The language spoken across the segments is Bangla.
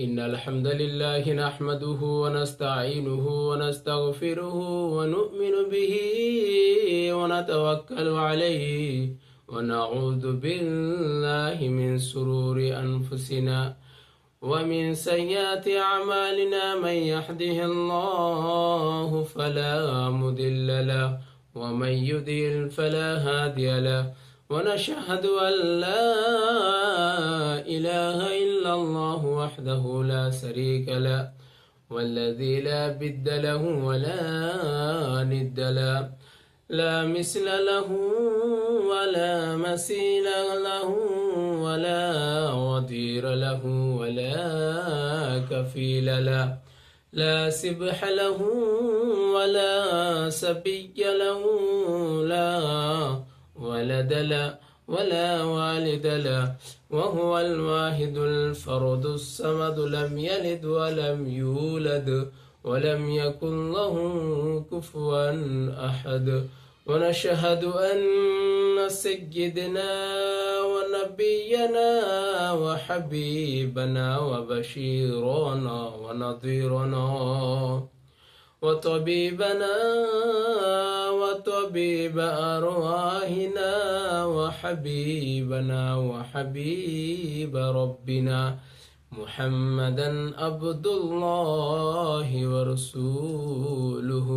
إن الحمد لله نحمده ونستعينه ونستغفره ونؤمن به ونتوكل عليه ونعوذ بالله من شرور أنفسنا ومن سيئات أعمالنا. من يهده الله فلا مضل له ومن يضلل فلا هادي له، ونشهد أن لا إله إلا الله وحده لا شريك له والذي لا بد له ولا ند له، لا مثل له ولا مثيل له ولا وزير له ولا كفيل له، لا سبح له ولا سبي له، لا ولد له ولا والد له، وهو الواحد الفرد الصمد، لم يلد ولم يولد ولم يكن له كفوا أحد. ونشهد أن سيدنا ونبينا وحبيبنا وبشيرنا ونظيرنا وطبيبنا وطبيب أرواحنا وحبيبنا وحبيب ربنا محمدا عبد الله ورسوله،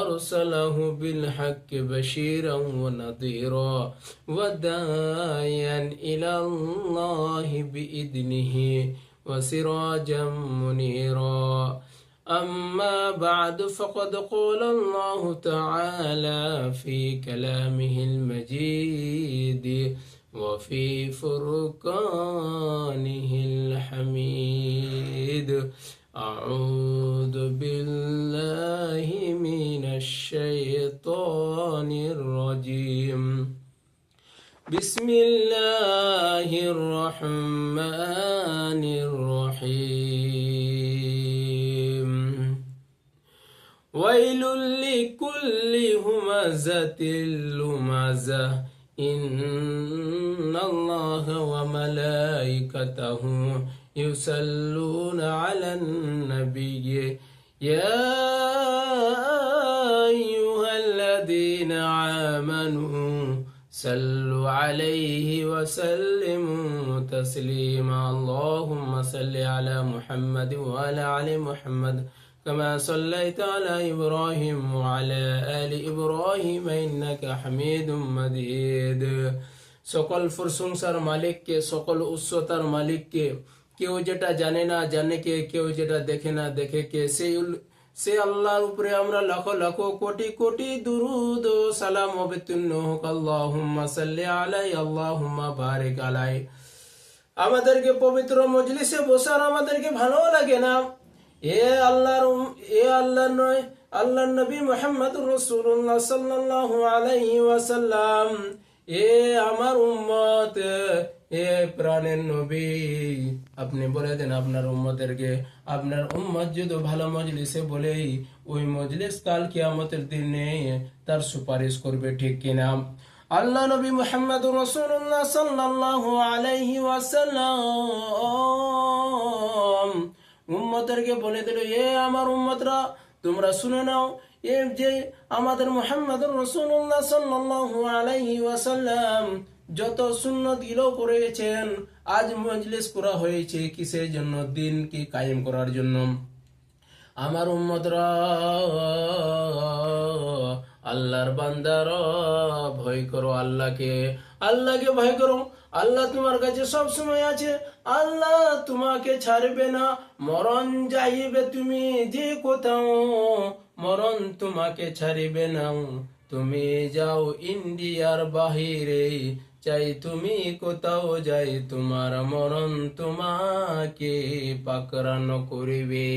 أرسله بالحق بشيرا ونذيرا وداعيا إلى الله بإذنه وسراجا منيرا. أما بعد، فقد قال الله تعالى في كلامه المجيد وفي فرقانه الحميد: أعوذ بالله من الشيطان الرجيم، بسم الله الرحمن الرحيم. ويل لكل همزة لمزة، إن الله وملائكته يصلون على النبي يا أيها الذين آمنوا صلوا عليه وسلموا تسليما. اللهم صل على محمد وعلى آل محمد كما صليت على إبراهيم وعلى آل إبراهيم إنك حميد مجيد। সকল প্রশংসার মালিককে, সকল উচ্চতার মালিককে, কেউ যেটা জানে না জানে কে, কেউ যেটা দেখে না দেখে কে, সে আল্লাহর উপরে আমরা লাখো লাখো কোটি কোটি দুরুদ ও সালাম অবতীর্ণ হোক। আল্লাহুম্মা সাল্লি আলাই, আল্লাহুম্মা বারিক আলাই। আমাদেরকে পবিত্র মজলিসে বসার আমাদেরকে ভালো লাগে না। আল্লাহর নয়, আল্লাহর নবী মুহাম্মদুর রাসূলুল্লাহ সাল্লাল্লাহু আলাইহি ওয়াসাল্লাম, আমার উম্মত, প্রাণের নবী, আপনি বলে দেন আপনার উম্মতেরকে, আপনার উম্মত যদি ভালো মজলিসে বলেই ওই মজলিস কাল কিয়ামতের দিনে তার সুপারিশ করবে, ঠিক কিনা? আল্লাহ নবী মুহাম্মদুর রাসূলুল্লাহ সাল্লাল্লাহু আলাইহি ওয়াসাল্লাম উম্মতদেরকে বলে দিল, আমার উম্মতরা, তোমরা শুনে নাও, যে আমাদের মুহাম্মদুর রাসূলুল্লাহ সাল্লাল্লাহু আলাইহি ওয়াসাল্লাম যত সুন্নাত গিলো করেছেন, আজ মজলিস করা হয়েছে কিসের জন্য? দিন কি কায়েম করার জন্য। আমার উম্মতরা, আল্লাহর বান্দারা, ভয় করো আল্লাহকে, আল্লাহকে ভয় করো। আল্লাহ তোমার কাছে সব সময় আছে, আল্লাহ তোমাকে ছাড়বে না। মরণ যাইবে তুমি যে কোথাও, মরণ তোমাকে ছাড়িবে না। তুমি যাও ইন্ডিয়ার বাহিরে, চাই তুমি কোথাও যাই, তোমার মরণ তোমাকে পাকড়ানো করিবে।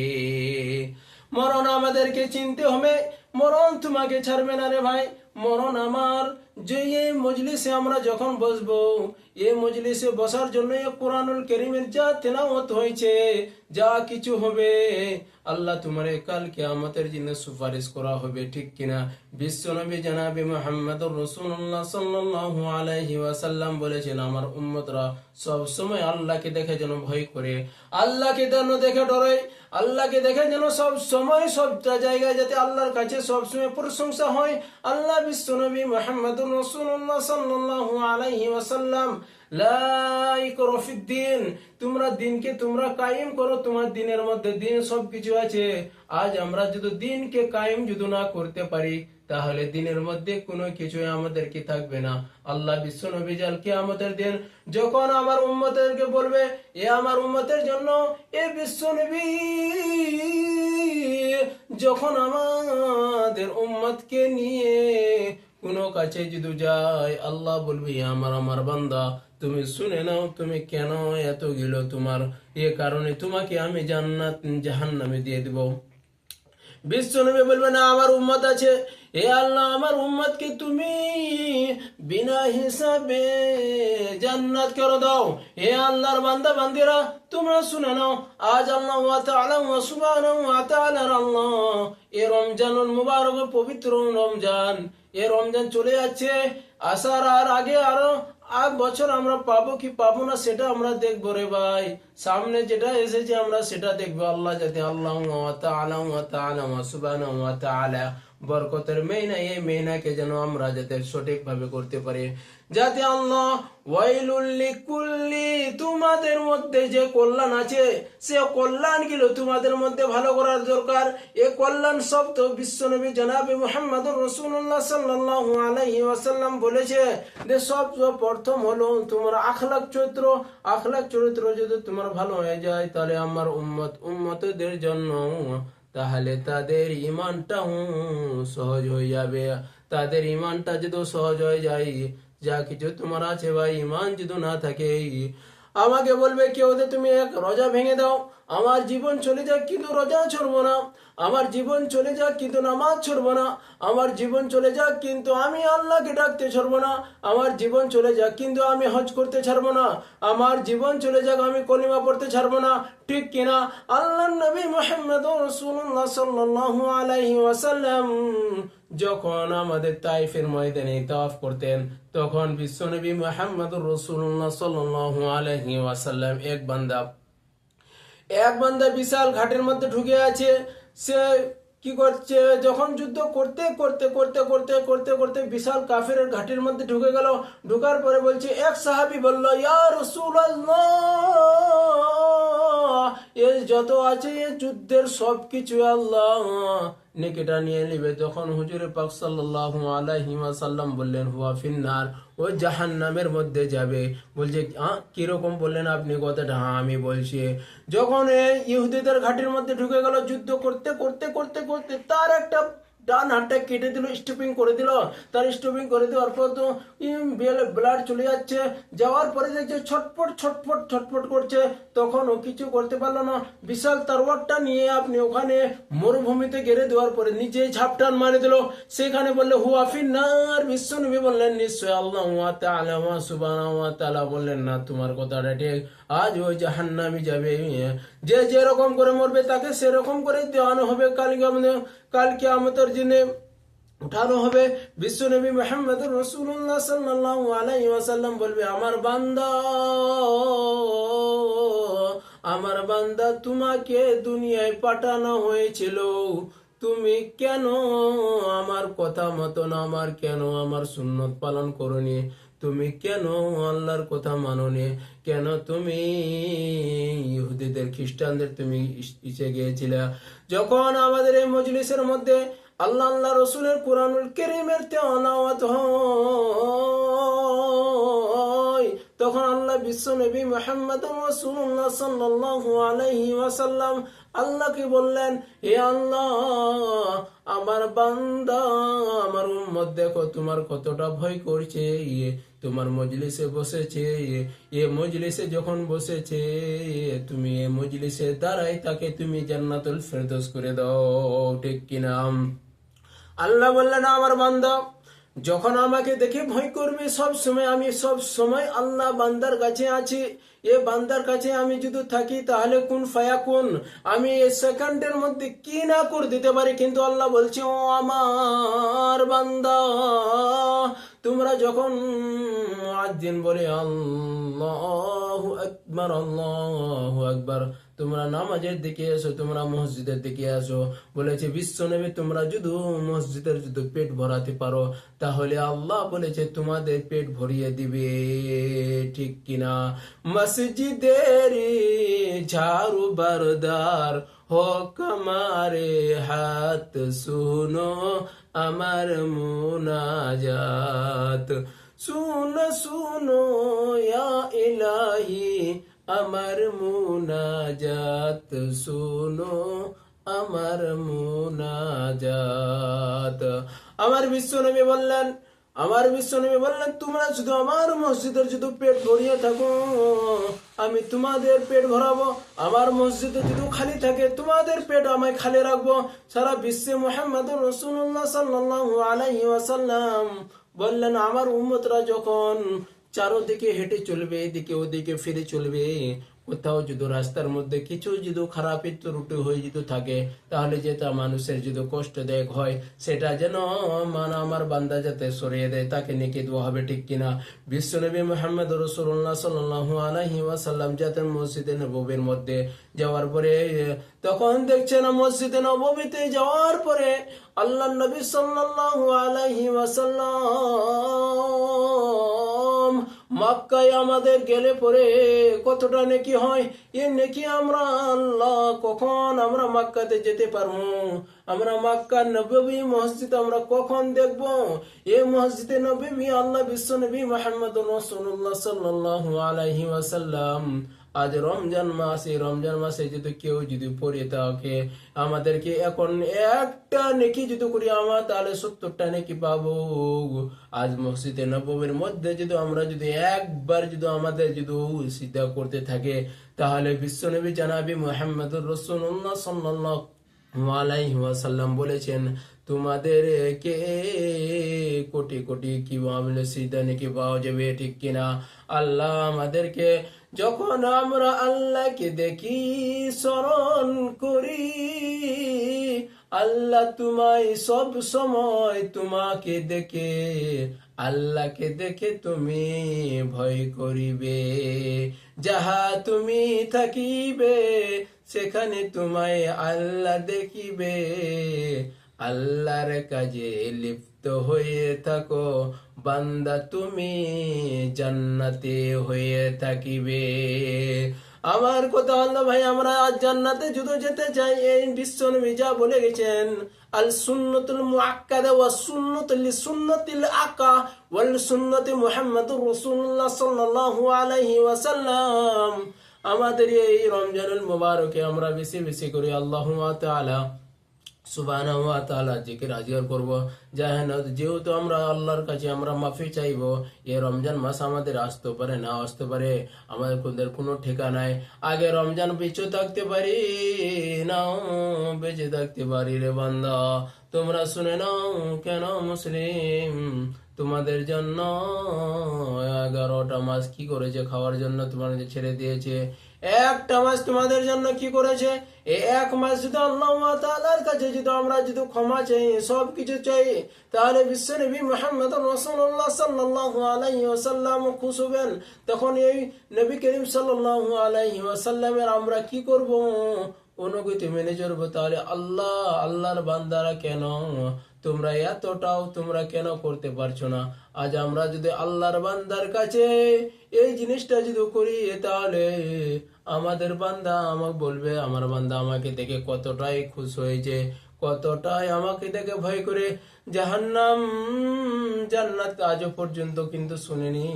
মরণ আমাদেরকে চিনতে হবে, মরণ তোমাকে ছাড়বে না রে ভাই। মরণ আমার যে এই মজলিসে আমরা যখন বসবো, এই মজলিসে বসার জন্য এই কোরআনুল কারীমের যা তেলাওয়াত হয়েছে, যা কিছু হবে, আল্লাহ তোমার কাল কিয়ামতের দিনে সুপারিশ করা হবে, ঠিক কিনা? বিশ্বনবী জনাবে মুহাম্মদুর রাসূলুল্লাহ সাল্লাল্লাহু আলাইহি ওয়াসাল্লাম বলেছেন, আমার উম্মতরা সব সময় আল্লাহকে দেখে যেন ভয় করে, আল্লাহকে যেন দেখে ডরে, আল্লাহকে দেখে যেন সব সময় সব জায়গায় যাতে আল্লাহর কাছে সব সময় প্রশংসা হয়। আল্লাহ বিশ্বনবী মুহাম্মদুর রাসূলুল্লাহ সাল্লাল্লাহু আলাইহি ওয়াসাল্লাম লা ইকরাহা ফিদ্দিন, তোমরা দিনকে তোমরা কায়েম করো, তোমার দিনের মধ্যে দিন সবকিছু আছে। আজ আমরা যদি দিনকে কায়েম যদি না করতে পারি, তাহলে দিনের মধ্যে কোনো কিছু আমাদেরকে থাকবে না। আল্লাহ বিশ্বনবী জাল কিয়ামতের দিন যখন আমার উম্মতদেরকে বলবে, এ আমার উম্মতের জন্য এ বিশ্বনবী যখন আমাদের উম্মতকে নিয়ে কোনো কাছে যদি যায়, আল্লাহ বলবে, আমার বান্দা তুমি শুনে নাও, তুমি কেন এত গেল, তোমার এ কারণে তোমাকে আমি জান্নাত জাহান্নামে দিয়ে দিব। বিশ্বনবী বলবে, না আমার উম্মত আছে, এ আল্লাহ আমার উম্মতকে তুমি বিনা হিসাবে জান্নাত করে দাও। হে আল্লাহর বান্দা বান্দিরা, তোমরা শুনে নাও, আজ আল্লাহ ওয়া তাআলা ওয়া সুবহানাহু ওয়া তাআলার আল্লাহ এ রমজানুল মুবারক, পবিত্র রমজান, এ রমজান চলে যাচ্ছে, আসার আর আগে আরো বছর আমরা পাবো কি পাবো না সেটা আমরা দেখবো রে ভাই। সামনে যেটা এসেছে আমরা সেটা দেখবো। আল্লাহ যাতে আল্লাহ ওয়া তাআলা ওয়া তাআলা ওয়া সুবহানাহু ওয়া তাআলা বরকতের মেহনা, এই মেহনাকে যেন আমরা যাতে সঠিক ভাবে করতে পারি, যাতে আল্লাহ ওয়াইলুল লিকুল্লি, তোমাদের মধ্যে যে কল্যাণ আছে সে কল্যাণ গুলো তোমাদের মধ্যে ভালো করার দরকার। এ কল্যাণ সব তো বিশ্বনবী জনাবে মুহাম্মদুর রাসূলুল্লাহ সাল্লাল্লাহু আলাইহি ওয়াসাল্লাম বলেছে যে সব প্রথম হলো তোমার আখলাক চরিত্র। আখলাক চরিত্র যদি তোমার ভালো হয়ে যায়, তাহলে আমার উম্মতদের জন্য তাহলে তাদের ইমানটাও সহজ হয়ে যাবে। তাদের ইমানটা যদি সহজ হয়ে যায়, যা কিছু তোমার আছে ভাই, ইমান যদি না থাকে, আমাকে বলবে কেউ যে তুমি এক রোজা ভেঙে দাও, আমার জীবন চলে যাক কিন্তু রোজা ছড়বো না, আমার জীবন চলে যাক কিন্তু নামাজ ছড়বো না, আমার জীবন চলে যাক কিন্তু আমি আল্লাহকে ডাকতে ছাড়বো না, আমার জীবন চলে যাক কিন্তু আমি হজ করতে ছাড়বো না, আমার জীবন চলে যাক আমি কলিমা পড়তে ছাড়বো না, ঠিক কিনা? আল্লাহর নবী মুহাম্মদ রাসূলুল্লাহ সাল্লাল্লাহু আলাইহি ওয়াসাল্লাম যখন আমাদের তাইফের ময়দানে তাওয়াফ করতেন, তখন বিশ্বনবী মুহাম্মদুর রাসূলুল্লাহ সাল্লাল্লাহু আলাইহি ওয়াসাল্লাম এক বান্দা বিশাল ঘাটের মধ্যে ঢুকে আছে। সে কি করছে, যখন যুদ্ধ করতে করতে করতে করতে করতে করতে বিশাল কাফের ঘাটের মধ্যে ঢুকে গেল। ঢুকার পরে বলছে, এক সাহাবী বলল, ইয়া রাসূলুল্লাহ, এ যত আছে এ যুদ্ধের সবকিছু আল্লাহ নেকিটা নিয়ে নিবে। তখন হুজুর পাক সাল্লাল্লাহু আলাইহি ওয়াসাল্লাম বললেন, হুয়া ফিন্নার, ও জাহান্নামের মধ্যে যাবে। বলছে, কিরকম বললেন আপনি কথাটা? আমি বলছি, যখন ইহুদিদের ঘাটির মধ্যে ঢুকে গেল, যুদ্ধ করতে করতে করতে করতে তার একটা ডান হাতটা কেটে দিল, স্টপিং করে দিল। তার স্টপিং করে দেওয়ার পর তো ব্লাড চলে যাচ্ছে, যাওয়ার পরে দেখছে ছটফট ছটফট ছটফট করছে। তখন ও কিছু করতে পারলো না, বিশাল তরোয়ারটা নিয়ে আপনি ওখানে মরুভূমিতে গেড়ে দেওয়ার পরে নিজেই ঝাপটান মারে দিল। সেখানে বললে, হুয়া ফিন্নার। বিশ্বনবী বললেন, নিশ্চয় আল্লাহ ওয়া তাআলা ওয়া সুবহানাহু ওয়া তাআলা বললেন না, তোমার কথাটা ঠিক, আজ ওই জাহান্নামে যাবে। যে যেরকম করে মরবে তাকে সেরকম করে দেওয়ানো হবে, কাল কিয়ামতের দিনে উঠানো হবে। বিশ্বনবী মুহাম্মদুর রাসূলুল্লাহ সাল্লাল্লাহু আলাইহি ওয়াসাল্লাম বলবে, আমার বান্দা তোমাকে দুনিয়ায় পাঠানো হয়েছিল, তুমি কেন আমার কথা মতন আমার সুন্নত পালন করনি? তুমি কেন আল্লাহর কথা মানোনি? কেন তুমি ইহুদিদের খ্রিস্টানদের তুমি ইসে গিয়েছিলে? যখন আমাদের এই মজলিসের মধ্যে আল্লাহ রসুলের কুরআনুল কারীমের তেলাওয়াত হয়, তখন আল্লাহ বিশ্বনবী মুহাম্মদুর রাসূলুল্লাহ সাল্লাল্লাহু আলাইহি ওয়াসাল্লাম আল্লাহকে বললেন, হে আল্লাহ, আমার বান্দা আমার উম্মত দেখো তোমার কতটা ভয় করছে, তোমার মজলিসে বসেছে, এ মজলিসে যখন বসেছে তুমি এ মজলিসের দ্বারাই তাকে তুমি জান্নাতুল ফেরদৌস করে দাও, ঠিক কিনা? আল্লাহ বললেন, আমার বান্দা যখন আমাকে দেখে ভয় করবে, সব সময় আমি সব সময় আল্লাহ বান্দার কাছে আছি। এ বান্দার কাছে আমি যদি থাকি তাহলে কোন ফায়াকুন, আমি এই সেকেন্ডের মধ্যে কি না করে দিতে পারি। কিন্তু আল্লাহ বলছে, ও আমার বান্দা, তোমরা যখন মুয়াজ্জিন বলে আল্লাহু আকবার আল্লাহু আকবার, তোমরা নামাজের দিকে এসো, তোমরা মসজিদের দিকে আসো। বলেছে বিশ্বনবী, তোমরা যদি মসজিদের যদি পেট ভরাতে পারো তাহলে আল্লাহ বলেছে তোমাদের পেট ভরিয়ে দিবে, ঠিক কিনা? মসজিদের ঝাড়ু বারদার হোক আমারে হাত, শুনো আমার মুনাজাত, শুনো শুনো ইয়া ইলাহি আমার মুনাজাত, শুনো আমার মুনাজাত। আমার বিশ্বনবী বললেন, তোমরা শুধু আমার মসজিদের যদি পেট ভরিয়ে থাকো আমি তোমাদের পেট ভরাবো, আমার মসজিদে যদি খালি থাকে তোমাদের পেট আমি খালি রাখবো। সারা বিশ্বে মুহাম্মদুর রাসূলুল্লাহ সাল্লাল্লাহু আলাইহি ওয়াসাল্লাম বললেন, আমার উম্মতরা যখন চারোদিকে হেঁটে চলবে, এদিকে ওদিকে ফিরে চলবে, কোথাও যদি রাস্তার মধ্যে কিছু যদি খারাপ ত্রুটি হয়ে যেতে থাকে তাহলে যেটা মানুষের যদি কষ্টদায়ক হয় সেটা যেন আমার বান্দা যাতে সরিয়ে দেয়, তাকে নেকি দেওয়া হবে, ঠিক কিনা? বিশ্বনবী মুহাম্মদ রাসূলুল্লাহ সাল্লাল্লাহু আলাইহি ওয়াসাল্লাম যাতে মসজিদে নববীর মধ্যে যাওয়ার পরে তখন দেখছেন মসজিদে নববীতে যাওয়ার পরে আল্লাহ নবী সাল্লাল্লাহু আলাইহি ওয়াসাল্লাম মক্কায় আমাদের গেলে পরে কতটা নেকি হয়। এ নেকি আমরা আল্লাহ কখন আমরা মক্কাতে যেতে পারবো, আমরা মক্কা নববী মসজিদ আমরা কখন দেখব? এই মসজিদে নববী আল্লাহ বিশ্ব নবী মুহাম্মদুর রাসূলুল্লাহ সাল্লাল্লাহু আলাইহি ওয়াসাল্লাম আজ রমজান মাস, এই রমজান মাসে যদি কেউ যদি পড়ে থাকে আমাদেরকে এখন একটা নেকি যদি করি আমরা তাহলে 70টা নেকি পাবো। আজ মসজিদে নববীর মধ্যে যদি আমরা যদি একবার যদি আমাদের যদি সিজদা করতে থাকে তাহলে বিশ্বনবী জনাবি মুহাম্মদুর রাসূলুল্লাহ সাল্লাল্লাহু আলাইহি ওয়াসাল্লাম বলেছেন তোমাদেরকে কোটি কোটি কি আমলে সিজদা নেকি পাওয়া যাবে, ঠিক কিনা? আল্লাহ আমাদেরকে যখন আমরা আল্লাহকে দেখি স্মরণ করি, আল্লাহ তোমায় সব সময় তোমাকে দেখে, আল্লাহকে দেখে তুমি ভয় করিবে, যাহা তুমি থাকিবে সেখানে তোমায় আল্লাহ দেখিবে। আল্লাহর কাজে লিপ্ত হয়ে থাকো বান্দা, তুমি জান্নাতে হয়ে থাকিবে। আমার কথা হলো ভাই, আমরা আজ জান্নাতে যদি যেতে চাই, এই বিশ্বনবী যা বলে গেছেন, আল সুন্নাতুল মুআক্কাদা ওয়া সুন্নাতুল লিসুন্নাতিল আকা ওয়াল সুন্নাতি মুহাম্মাদুর রাসূলুল্লাহ সাল্লাল্লাহু আলাইহি ওয়াসাল্লাম। আমাদের এই রমজানুল মুবারকে আমরা বেশি বেশি করে আল্লাহু তাআলা সুবহানাহু ওয়া তাআলা জিকির আজগার করব, যেহেতু আমরা আল্লাহর কাছে আমরা মাফি চাইবো। এই রমজান মাস আমাদের আসতে পারে না আসতে পারে, আমাদের কোনো ঠিকানা নাই। আগে রমজান বেঁচে থাকতে পারি, নাও বেঁচে থাকতে পারি রে বান্দা। তোমরা শুনে নাও কেন মুসলিম, তোমাদের জন্য 11টা মাস কি করেছে খাওয়ার জন্য তোমাদের ছেড়ে দিয়েছে। একটা মাস তোমাদের জন্য কি করেছে? এই এক মাস যদি আল্লাহ তাআলার কাছে যদি আমরা যদি ক্ষমা চাই, সব কিছু চাই, তাহলে বিশ্বনবী মুহাম্মদ রাসূলুল্লাহ সাল্লাল্লাহু আলাইহি ওয়াসাল্লাম খুশি হবেন। তখন এই নবী করিম সাল্লাল্লাহু আলাইহি ওয়াসাল্লামের আমরা কি করব? অনুগতি মেনে চলবো। তাহলে আল্লাহর বান্দারা কেন তোমরা এতটাও তোমরা কেন করতে পারছো না? আজ আমরা যদি আল্লাহর বান্দার কাছে এই জিনিসটা যদি করি তাহলে আমাদের বান্দা আমাকে বলবে, আমার বান্দা আমাকে দেখে কতটাই খুশ হয়েছে, কতটাই আমাকে দেখে ভয় করে। জাহান্নাম জান্নাত আজও পর্যন্ত কিন্তু শুনেনি,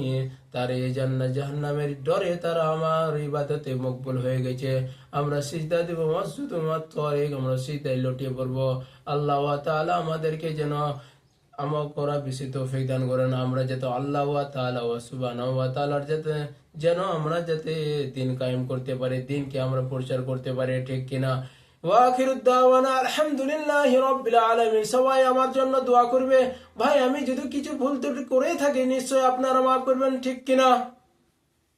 তার এই জান্নাত জাহান্নামের ডরে তারা আমার ইবাদতে মকবুল হয়ে গেছে। আমরা সিজদা দেব শুধুমাত্র আমরা সিজদায় লটিয়ে পড়বো। আল্লাহ তাআলা আমাদেরকে যেন আমল করা বেশি তৌফিক দান করেন। আমরা যাতে আল্লাহ তাআলা ওয়া সুবহানাহু ওয়া তাআলার যাতে যেন আমরা যাতে দিন কায়েম করতে পারি, দিনকে আমরা প্রচার করতে পারি, ঠিক কিনা? ওয়া আখিরুদ দাওয়ানা আলহামদুলিল্লাহি রাব্বিল আলামিন। সবাই আমার জন্য দোয়া করবে। ভাই, আমি যদি কিছু ভুল ত্রুটি করে থাকি নিশ্চয় আপনারা মাফ করবেন, ঠিক কিনা?